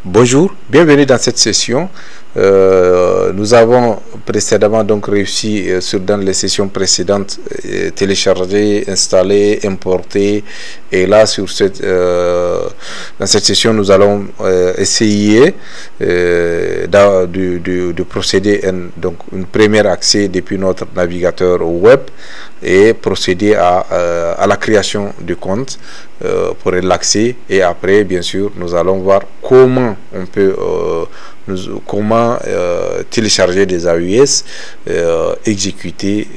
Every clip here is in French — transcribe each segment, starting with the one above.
Bonjour, bienvenue dans cette session. Nous avons précédemment donc réussi dans les sessions précédentes télécharger, installer, importer, et là dans cette session nous allons essayer de procéder donc une première accès depuis notre navigateur web et procéder à la création du compte pour l'accès, et après bien sûr nous allons voir comment on peut télécharger des AES, exécuter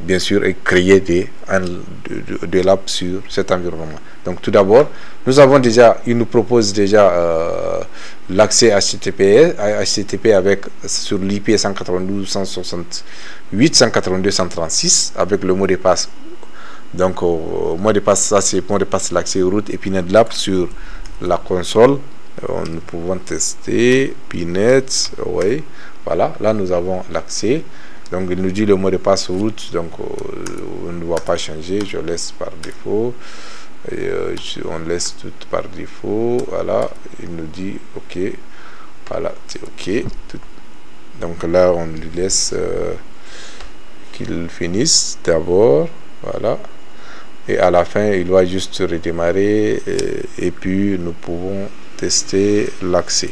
bien sûr et créer de l'app sur cet environnement. Donc tout d'abord, il nous propose déjà l'accès HTTP avec sur l'IP 192.168.182.136 avec le mot de passe. Donc mot de passe, ça c'est mot de passe l'accès route et Pinet Lab sur la console. Nous pouvons tester Pinet, oui, voilà, là nous avons l'accès. Donc il nous dit le mot de passe route, donc on ne va pas changer, je laisse par défaut, et on laisse tout par défaut. Voilà, il nous dit ok, voilà, c'est ok. Donc là on lui laisse qu'il finisse d'abord, voilà, et à la fin il va juste redémarrer, et puis nous pouvons tester l'accès.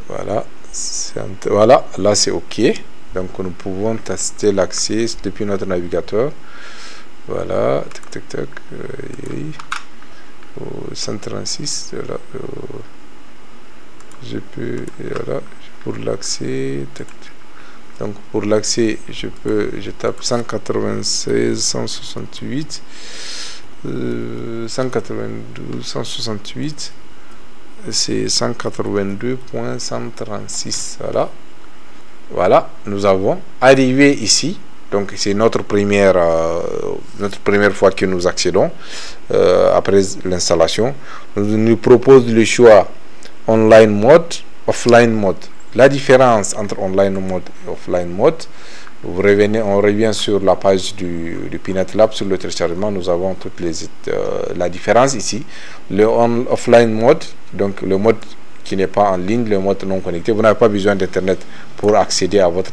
Voilà, voilà, là c'est ok. Donc nous pouvons tester l'accès depuis notre navigateur. Voilà, tac tac tac, 136, voilà, je peux, voilà, pour l'accès, donc pour l'accès je tape 196.168 192.168, c'est 182.136. Voilà, nous avons arrivé ici. Donc c'est notre première fois que nous accédons après l'installation. Nous propose le choix online mode, offline mode. La différence entre online mode et offline mode, on revient sur la page du Pinet Lab sur le téléchargement. Nous avons la différence ici. Le offline mode, donc le mode qui n'est pas en ligne, le mode non connecté. Vous n'avez pas besoin d'internet pour accéder à votre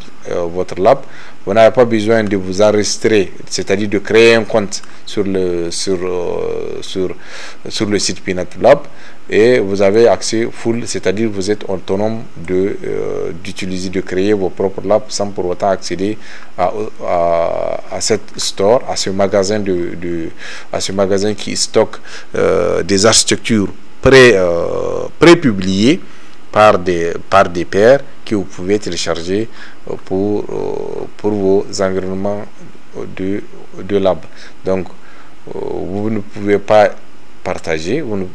lab. Vous n'avez pas besoin de vous enregistrer, c'est-à-dire de créer un compte sur le site Pinet Lab, et vous avez accès full, c'est-à-dire vous êtes autonome de créer vos propres labs sans pour autant accéder à cette store, à ce magasin qui stocke des architectures pré-publiées par des pairs que vous pouvez télécharger pour vos environnements de lab. Donc vous ne pouvez pas partager, vous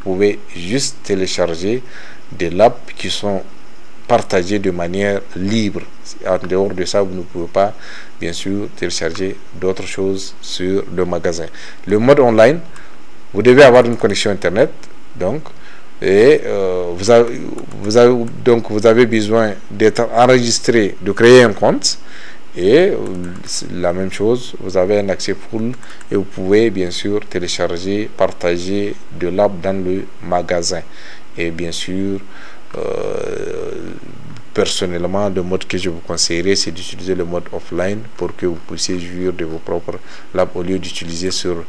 pouvez juste télécharger des labs qui sont partagés de manière libre. En dehors de ça, vous ne pouvez pas bien sûr télécharger d'autres choses sur le magasin. Le mode online, vous devez avoir une connexion internet, donc, et vous avez besoin d'être enregistré, de créer un compte, et la même chose, vous avez un accès full et vous pouvez bien sûr télécharger, partager de l'app dans le magasin. Et bien sûr, personnellement, le mode que je vous conseillerais, c'est d'utiliser le mode offline pour que vous puissiez jouir de vos propres labs au lieu d'utiliser sur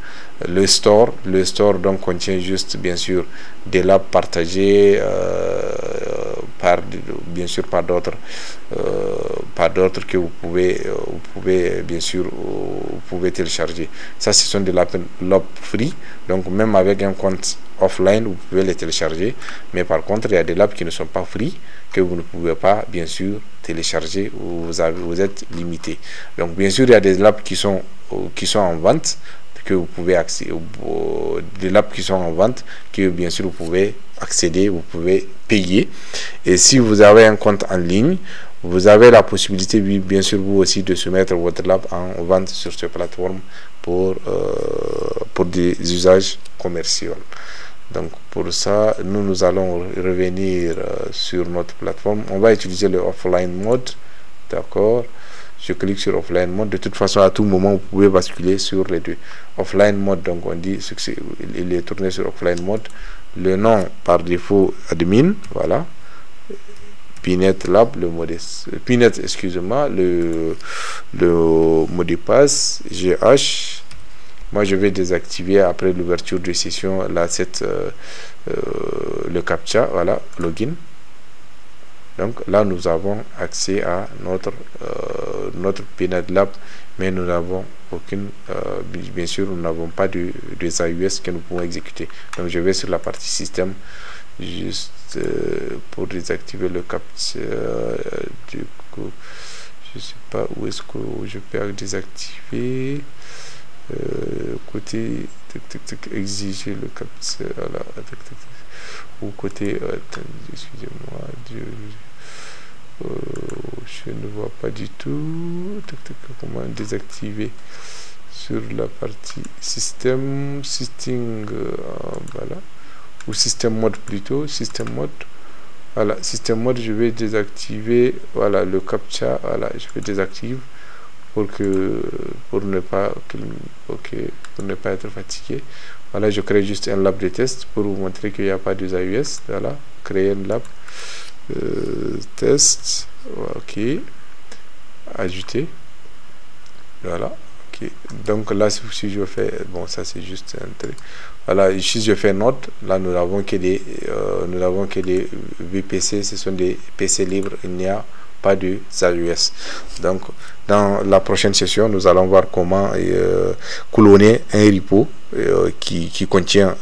le store. Le store donc contient juste bien sûr des labs partagés bien sûr par d'autres que vous pouvez bien sûr vous pouvez télécharger. Ça, ce sont des labs free, donc même avec un compte offline vous pouvez les télécharger, mais par contre il y a des labs qui ne sont pas free que vous ne pouvez pas bien sûr télécharger, vous êtes limité. Donc bien sûr il y a des labs qui sont en vente, que vous pouvez accéder, des labs qui sont en vente, que bien sûr vous pouvez accéder, vous pouvez payer. Et si vous avez un compte en ligne, vous avez la possibilité bien sûr vous aussi de soumettre votre lab en vente sur cette plateforme pour des usages commerciaux. Donc pour ça, nous allons revenir sur notre plateforme. On va utiliser le offline mode, d'accord. je clique sur offline mode. De toute façon, à tout moment, vous pouvez basculer sur les deux. Offline mode, donc on dit il est tourné sur offline mode. Le nom par défaut admin, voilà. Pinet Lab, le mot de Pinet, excusez-moi, le mot de passe GH. Moi, je vais désactiver après l'ouverture de session là le captcha, voilà, login. Donc là, nous avons accès à notre Pinet Lab, mais nous n'avons aucune, bien sûr, nous n'avons pas des AUS que nous pouvons exécuter. Donc je vais sur la partie système, juste pour désactiver le captcha. Du coup, je sais pas où est-ce que je peux désactiver. Côté exiger le captcha, voilà, ou côté excusez-moi, je ne vois pas du tout comment désactiver sur la partie système setting, voilà, ou système mode plutôt, système mode, voilà, système mode. Je vais désactiver, voilà, le captcha, voilà, je vais désactiver pour ne pas être fatigué. Voilà, je crée juste un lab de test pour vous montrer qu'il n'y a pas de AUS. Voilà, créer un lab test, ok, ajouter, voilà, ok. Donc là, si je fais, bon, ça c'est juste un truc, voilà, ici je fais note. Là nous n'avons que des VPC, ce sont des PC libres, il n'y a pas de AUS. Donc dans la prochaine session, nous allons voir comment cloner un repo qui contient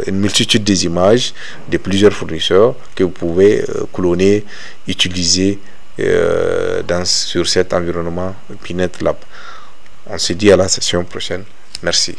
une multitude des images de plusieurs fournisseurs que vous pouvez cloner, utiliser sur cet environnement Pinet Lab. On se dit à la session prochaine. Merci.